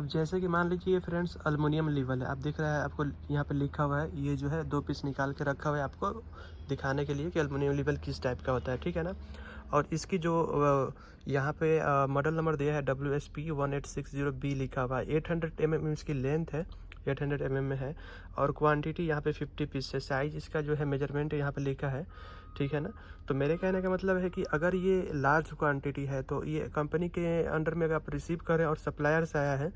जैसे कि मान लीजिए फ्रेंड्स अल्युमिनियम लीवल है, आप दिख रहा है आपको यहाँ पे लिखा हुआ है, ये जो है 2 पीस निकाल के रखा हुआ है आपको दिखाने के लिए कि अल्युमिनियम लीवल किस टाइप का होता है, ठीक है ना। और इसकी जो यहाँ पे मॉडल नंबर दिया है WSP1860B लिखा हुआ है। 800 mm इसकी लेंथ है, 800 mm में है। और क्वांटिटी यहाँ पे 50 पीस है। साइज इसका जो है मेजरमेंट यहाँ पे लिखा है, ठीक है ना। तो मेरे कहने का मतलब है कि अगर ये लार्ज क्वांटिटी है तो ये कंपनी के अंडर में अगर आप रिसीव करें और सप्लायर से आया है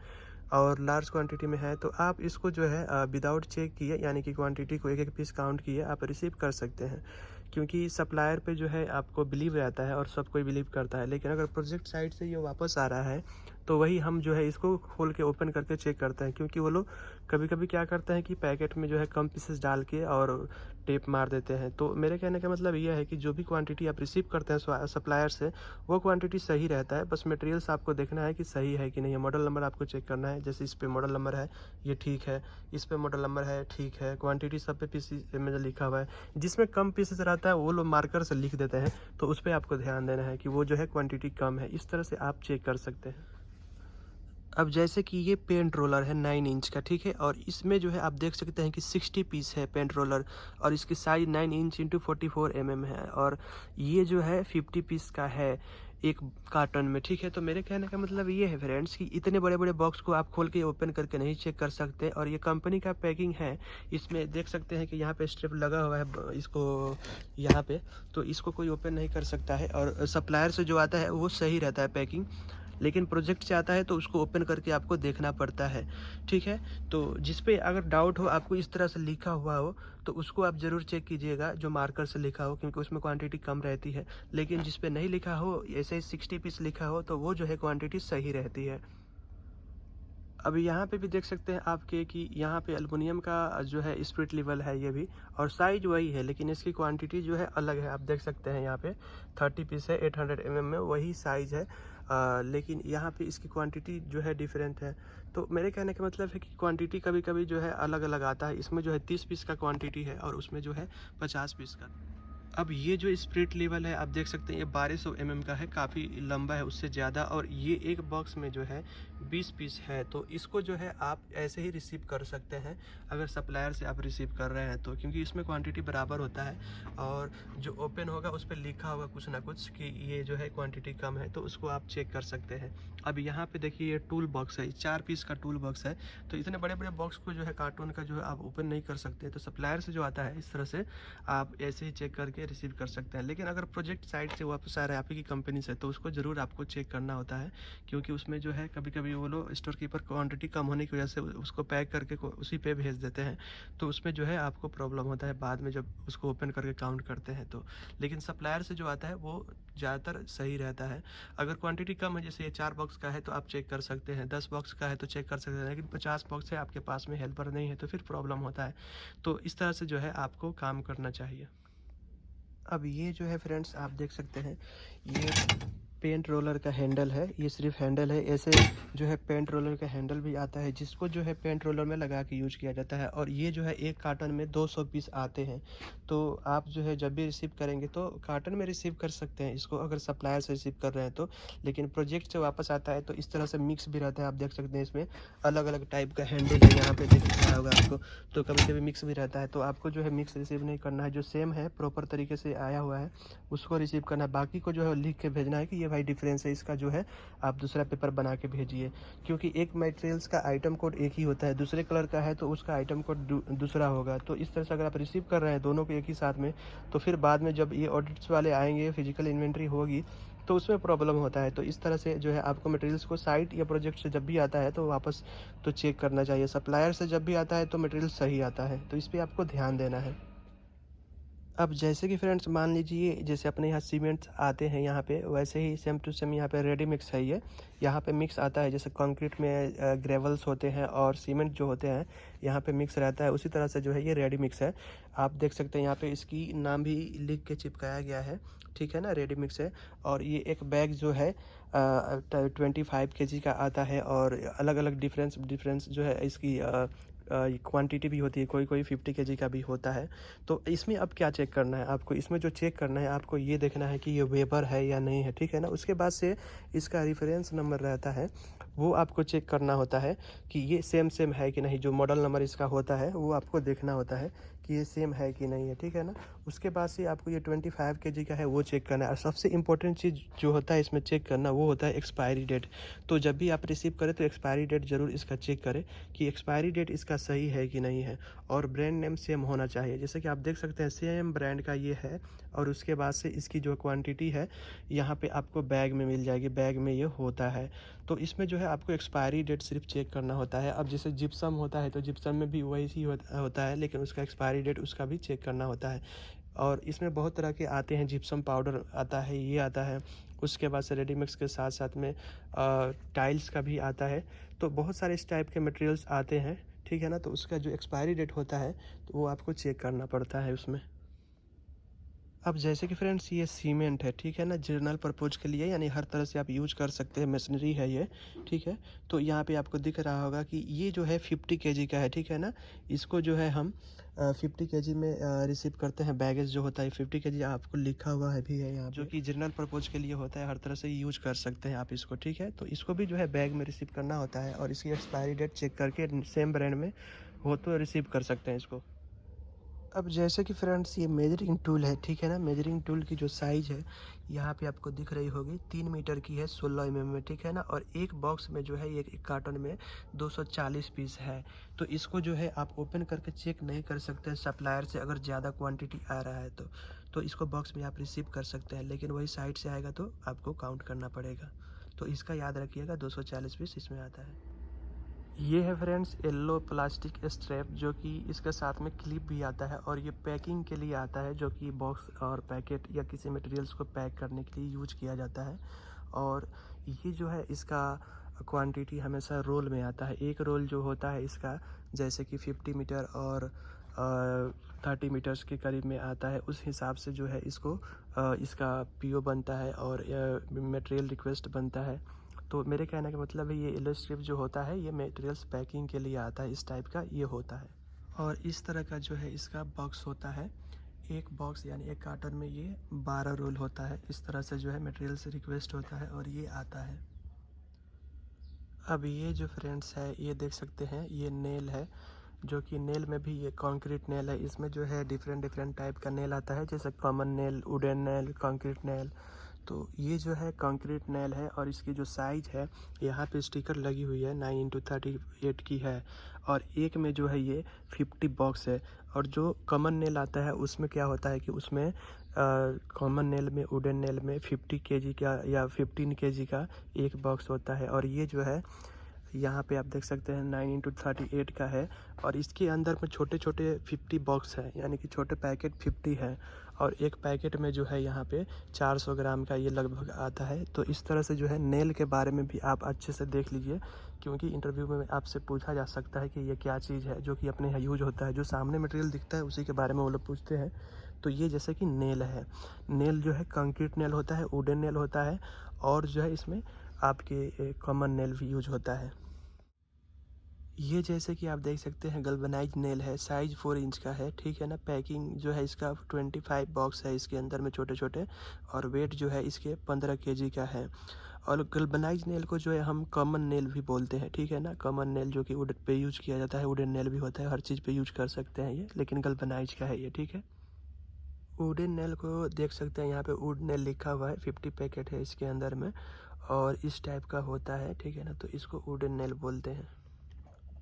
और लार्ज क्वांटिटी में है, तो आप इसको जो है विदाउट चेक किए, यानी कि क्वांटिटी को एक एक पीस काउंट किए आप रिसीव कर सकते हैं। क्योंकि सप्लायर पे जो है आपको बिलीव रहता है और सब कोई बिलीव करता है। लेकिन अगर प्रोजेक्ट साइड से ये वापस आ रहा है तो वही हम जो है इसको खोल के ओपन करके चेक करते हैं। क्योंकि वो लोग कभी कभी क्या करते हैं कि पैकेट में जो है कम पीसेस डाल के और टेप मार देते हैं। तो मेरे कहने का मतलब ये है कि जो भी क्वांटिटी आप रिसीव करते हैं सप्लायर से, वो क्वांटिटी सही रहता है। बस मटेरियल्स आपको देखना है कि सही है कि नहीं है। मॉडल नंबर आपको चेक करना है, जैसे इस पे मॉडल नंबर है ये ठीक है, इस पे मॉडल नंबर है ठीक है, क्वांटिटी सब पे पीस में लिखा हुआ है। जिसमें कम पीसेस रहता है वो लोग मार्कर से लिख देते हैं, तो उस पर आपको ध्यान देना है कि वो जो है क्वांटिटी कम है। इस तरह से आप चेक कर सकते हैं। अब जैसे कि ये पेंट रोलर है 9 इंच का, ठीक है। और इसमें जो है आप देख सकते हैं कि 60 पीस है पेंट रोलर, और इसकी साइज 9 इंच इंटू 44 mm है। और ये जो है 50 पीस का है एक कार्टन में, ठीक है। तो मेरे कहने का मतलब ये है फ्रेंड्स कि इतने बड़े बड़े बॉक्स को आप खोल के ओपन करके नहीं चेक कर सकते। और ये कंपनी का पैकिंग है, इसमें देख सकते हैं कि यहाँ पे स्ट्रिप लगा हुआ है इसको यहाँ पे, तो इसको कोई ओपन नहीं कर सकता है। और सप्लायर से जो आता है वो सही रहता है पैकिंग, लेकिन प्रोजेक्ट से आता है तो उसको ओपन करके आपको देखना पड़ता है, ठीक है। तो जिस पे अगर डाउट हो, आपको इस तरह से लिखा हुआ हो, तो उसको आप ज़रूर चेक कीजिएगा जो मार्कर से लिखा हो, क्योंकि उसमें क्वांटिटी कम रहती है। लेकिन जिस पे नहीं लिखा हो, ऐसे ही 60 पीस लिखा हो, तो वो जो है क्वांटिटी सही रहती है। अभी यहाँ पे भी देख सकते हैं आपके कि यहाँ पे एल्युमिनियम का जो है स्पिरिट लेवल है ये भी, और साइज वही है, लेकिन इसकी क्वांटिटी जो है अलग है। आप देख सकते हैं यहाँ पे 30 पीस है 800 mm में, वही साइज है। लेकिन यहाँ पे इसकी क्वांटिटी जो है डिफरेंट है। तो मेरे कहने का मतलब है कि क्वांटिटी कभी कभी जो है अलग अलग आता है। इसमें जो है 30 पीस का क्वांटिटी है और उसमें जो है 50 पीस का। अब ये जो स्पिरिट लेवल है आप देख सकते हैं ये 1200 mm का है, काफ़ी लंबा है उससे ज़्यादा। और ये एक बॉक्स में जो है 20 पीस है, तो इसको जो है आप ऐसे ही रिसीव कर सकते हैं अगर सप्लायर से आप रिसीव कर रहे हैं तो, क्योंकि इसमें क्वांटिटी बराबर होता है। और जो ओपन होगा उस पर लिखा होगा कुछ ना कुछ कि ये जो है क्वांटिटी कम है, तो उसको आप चेक कर सकते हैं। अब यहाँ पे देखिए ये टूल बॉक्स है, 4 पीस का टूल बॉक्स है। तो इतने बड़े बड़े बॉक्स को जो है कार्टून का जो है आप ओपन नहीं कर सकते। तो सप्लायर से जो आता है इस तरह से आप ऐसे ही चेक करके रिसीव कर सकते हैं। लेकिन अगर प्रोजेक्ट साइड से वापस आ रहा है आपकी कंपनी से, तो उसको ज़रूर आपको चेक करना होता है। क्योंकि उसमें जो है कभी कभी वो लोग स्टोर कीपर क्वांटिटी कम होने की वजह से उसको पैक करके उसी पे भेज देते हैं, तो उसमें जो है आपको प्रॉब्लम होता है बाद में जब उसको ओपन करके काउंट करते हैं तो। लेकिन सप्लायर से जो आता है वो ज़्यादातर सही रहता है। अगर क्वांटिटी कम है, जैसे ये 4 बॉक्स का है तो आप चेक कर सकते हैं, 10 बॉक्स का है तो चेक कर सकते हैं। लेकिन 50 बॉक्स है आपके पास में, हेल्पर नहीं है, तो फिर प्रॉब्लम होता है। तो इस तरह से जो है आपको काम करना चाहिए। अब ये जो है फ्रेंड्स आप देख सकते हैं ये पेंट रोलर का हैंडल है, ये सिर्फ हैंडल है। ऐसे जो है पेंट रोलर का हैंडल भी आता है जिसको जो है पेंट रोलर में लगा के यूज किया जाता है। और ये जो है एक कार्टन में 200 पीस आते हैं। तो आप जो है जब भी रिसीव करेंगे तो कार्टन में रिसीव कर सकते हैं इसको, अगर सप्लायर से रिसीव कर रहे हैं तो। लेकिन प्रोजेक्ट से वापस आता है तो इस तरह से मिक्स भी रहता है। आप देख सकते हैं इसमें अलग अलग टाइप का हैंडल है, यहाँ पे देख रहा होगा आपको। तो कभी कभी मिक्स भी रहता है, तो आपको जो है मिक्स रिसीव नहीं करना है। जो सेम है प्रॉपर तरीके से आया हुआ है उसको रिसीव करना है। बाकी को जो है लिख के भेजना है कि ये भाई डिफरेंस है इसका, जो है आप दूसरा पेपर बना के भेजिए। क्योंकि एक मटेरियल्स का आइटम कोड एक ही होता है, दूसरे कलर का है तो उसका आइटम कोड दूसरा होगा। तो इस तरह से अगर आप रिसीव कर रहे हैं दोनों को एक ही साथ में, तो फिर बाद में जब ये ऑडिट्स वाले आएंगे, फिजिकल इन्वेंट्री होगी, तो उसमें प्रॉब्लम होता है। तो इस तरह से जो है आपको मटेरियल्स को साइट या प्रोजेक्ट से जब भी आता है तो वापस तो चेक करना चाहिए। सप्लायर से जब भी आता है तो मटेरियल सही आता है, तो इस पर आपको ध्यान देना है। अब जैसे कि फ्रेंड्स मान लीजिए जैसे अपने यहाँ सीमेंट्स आते हैं यहाँ पे, वैसे ही सेम टू सेम यहाँ पे रेडी मिक्स है। ये यहाँ पे मिक्स आता है, जैसे कंक्रीट में ग्रेवल्स होते हैं और सीमेंट जो होते हैं यहाँ पे मिक्स रहता है, उसी तरह से जो है ये रेडी मिक्स है। आप देख सकते हैं यहाँ पे इसकी नाम भी लिख के चिपकाया गया है, ठीक है ना, रेडी मिक्स है। और ये एक बैग जो है 25 kg का आता है। और अलग अलग डिफरेंस जो है इसकी क्वांटिटी भी होती है, कोई कोई 50 केजी का भी होता है। तो इसमें अब क्या चेक करना है आपको, इसमें जो चेक करना है आपको ये देखना है कि ये वेबर है या नहीं है, ठीक है ना। उसके बाद से इसका रेफरेंस नंबर रहता है, वो आपको चेक करना होता है कि ये सेम है कि नहीं। जो मॉडल नंबर इसका होता है वो आपको देखना होता है कि ये सेम है कि नहीं है, ठीक है ना। उसके बाद से आपको ये 25 केजी का है वो चेक करना है। और सबसे इम्पोर्टेंट चीज़ जो होता है इसमें चेक करना, वो होता है एक्सपायरी डेट। तो जब भी आप रिसीव करें तो एक्सपायरी डेट ज़रूर इसका चेक करें कि एक्सपायरी डेट इसका सही है कि नहीं है। और ब्रांड नेम सेम होना चाहिए, जैसे कि आप देख सकते हैं सेम ब्रांड का ये है। और उसके बाद से इसकी जो क्वांटिटी है यहाँ पे आपको बैग में मिल जाएगी, बैग में ये होता है। तो इसमें जो है आपको एक्सपायरी डेट सिर्फ चेक करना होता है। अब जैसे जिप्सम होता है तो जिप्सम में भी वही ही होता है, लेकिन उसका एक्सपायरी डेट उसका भी चेक करना होता है। और इसमें बहुत तरह के आते हैं, जिप्सम पाउडर आता है, ये आता है। उसके बाद से रेडीमिक्स के साथ साथ में टाइल्स का भी आता है। तो बहुत सारे इस टाइप के मटेरियल्स आते हैं, ठीक है ना। तो उसका जो एक्सपायरी डेट होता है तो वो आपको चेक करना पड़ता है उसमें। अब जैसे कि फ्रेंड्स ये सीमेंट है, ठीक है ना, जनरल पर्पज़ के लिए, यानी हर तरह से आप यूज कर सकते हैं, मशीनरी है ये, ठीक है। तो यहाँ पे आपको दिख रहा होगा कि ये जो है 50 केजी का है, ठीक है ना। इसको जो है हम 50 केजी में रिसीव करते हैं। बैगेज जो होता है 50 केजी आपको लिखा हुआ है भी है यहाँ, जो कि जनरल पर्पज़ के लिए होता है, हर तरह से यूज कर सकते हैं आप इसको, ठीक है। तो इसको भी जो है बैग में रिसीव करना होता है और इसकी एक्सपायरी डेट चेक करके सेम ब्रांड में हो तो रिसीव कर सकते हैं इसको। अब जैसे कि फ्रेंड्स ये मेजरिंग टूल है, ठीक है ना। मेजरिंग टूल की जो साइज़ है यहाँ पे आपको दिख रही होगी, 3 मीटर की है, 16 mm में, ठीक है ना। और एक बॉक्स में जो है एक कार्टन में 240 पीस है। तो इसको जो है आप ओपन करके चेक नहीं कर सकते सप्लायर से, अगर ज़्यादा क्वांटिटी आ रहा है तो इसको बॉक्स में आप रिसीव कर सकते हैं, लेकिन वही साइड से आएगा तो आपको काउंट करना पड़ेगा। तो इसका याद रखिएगा, 240 पीस इसमें आता है। ये है फ्रेंड्स येलो प्लास्टिक स्ट्रैप, जो कि इसके साथ में क्लिप भी आता है। और ये पैकिंग के लिए आता है, जो कि बॉक्स और पैकेट या किसी मटेरियल्स को पैक करने के लिए यूज किया जाता है। और ये जो है इसका क्वांटिटी हमेशा रोल में आता है। एक रोल जो होता है इसका, जैसे कि 50 मीटर और 30 मीटर्स के करीब में आता है, उस हिसाब से जो है इसको इसका पीओ बनता है और मटेरियल रिक्वेस्ट बनता है। तो मेरे कहने का मतलब है ये येलो स्ट्रिप जो होता है ये मटेरियल्स पैकिंग के लिए आता है, इस टाइप का ये होता है। और इस तरह का जो है इसका बॉक्स होता है। एक बॉक्स यानी एक कार्टन में ये 12 रोल होता है। इस तरह से जो है मटेरियल्स रिक्वेस्ट होता है और ये आता है। अब ये जो फ्रेंड्स है ये देख सकते हैं, ये नेल है, जो कि नेल में भी ये कंक्रीट नेल है। इसमें जो है डिफरेंट टाइप का नेल आता है, जैसे common nail, wooden nail, concrete nail. तो ये जो है कंक्रीट नेल है और इसकी जो साइज़ है यहाँ पे स्टिकर लगी हुई है, 9x38 की है। और एक में जो है ये 50 बॉक्स है। और जो कॉमन नेल आता है उसमें क्या होता है कि उसमें कॉमन नेल में, वुडन नेल में 50 केजी का या 15 केजी का एक बॉक्स होता है। और ये जो है यहाँ पे आप देख सकते हैं 9x38 का है। और इसके अंदर में छोटे छोटे 50 बॉक्स है, यानी कि छोटे पैकेट 50 है। और एक पैकेट में जो है यहाँ पे 400 ग्राम का ये लगभग आता है। तो इस तरह से जो है नेल के बारे में भी आप अच्छे से देख लीजिए, क्योंकि इंटरव्यू में आपसे पूछा जा सकता है कि ये क्या चीज़ है जो कि अपने यहाँ यूज होता है। जो सामने मटेरियल दिखता है उसी के बारे में वो लोग पूछते हैं। तो ये जैसे कि नेल है, नेल जो है कंक्रीट नेल होता है, वुडन नेल होता है, और जो है इसमें आपके कॉमन नेल भी यूज होता है। ये जैसे कि आप देख सकते हैं गल्वनाइज नेल है, साइज 4 इंच का है, ठीक है ना। पैकिंग जो है इसका 25 बॉक्स है इसके अंदर में छोटे छोटे, और वेट जो है इसके 15 केजी का है। और गल्वनाइज नेल को जो है हम कॉमन नेल भी बोलते हैं, ठीक है ना। कॉमन नेल जो कि वुड पे यूज किया जाता है, वुडन नेल भी होता है, हर चीज़ पे यूज कर सकते हैं ये, लेकिन गल्वनाइज का है ये, ठीक है। वुडन नेल को देख सकते हैं यहाँ पे वुड नेल लिखा हुआ है, 50 पैकेट है इसके अंदर में, और इस टाइप का होता है, ठीक है ना। तो इसको वुडन नेल बोलते हैं।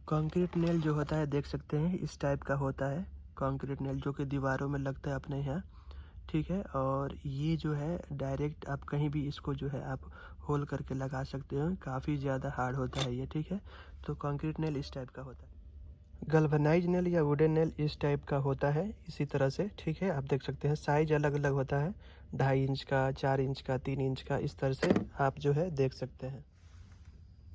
कंक्रीट नेल जो होता है देख सकते हैं इस टाइप का होता है, कंक्रीट नेल जो कि दीवारों में लगता है अपने यहाँ, ठीक है। और ये जो है डायरेक्ट आप कहीं भी इसको जो है आप होल करके लगा सकते हो, काफ़ी ज़्यादा हार्ड होता है ये, ठीक है। तो कंक्रीट नेल इस टाइप का होता है। गल्वनाइज नेल या वुडन नेल इस टाइप का होता है, इसी तरह से, ठीक है। आप देख सकते हैं साइज अलग अलग होता है, 2.5 इंच का, 4 इंच का, 3 इंच का, इस तरह से आप जो है देख सकते हैं।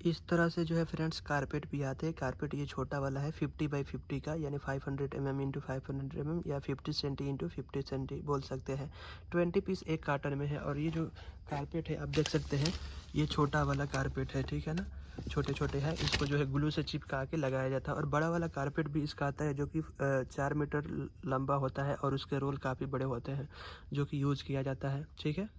इस तरह से जो है फ्रेंड्स कारपेट भी आते हैं। कारपेट ये छोटा वाला है 50 बाई 50 का, यानी 500 mm इंटू 500 mm या 50 सेंटी इंटू 50 सेंटी बोल सकते हैं। 20 पीस एक कार्टन में है। और ये जो कारपेट है आप देख सकते हैं ये छोटा वाला कारपेट है, ठीक है ना। छोटे छोटे हैं, इसको जो है ग्लू से चिपका के लगाया जाता है। और बड़ा वाला कारपेट भी इसका आता है जो कि 4 मीटर लंबा होता है और उसके रोल काफ़ी बड़े होते हैं जो कि यूज़ किया जाता है। ठीक है।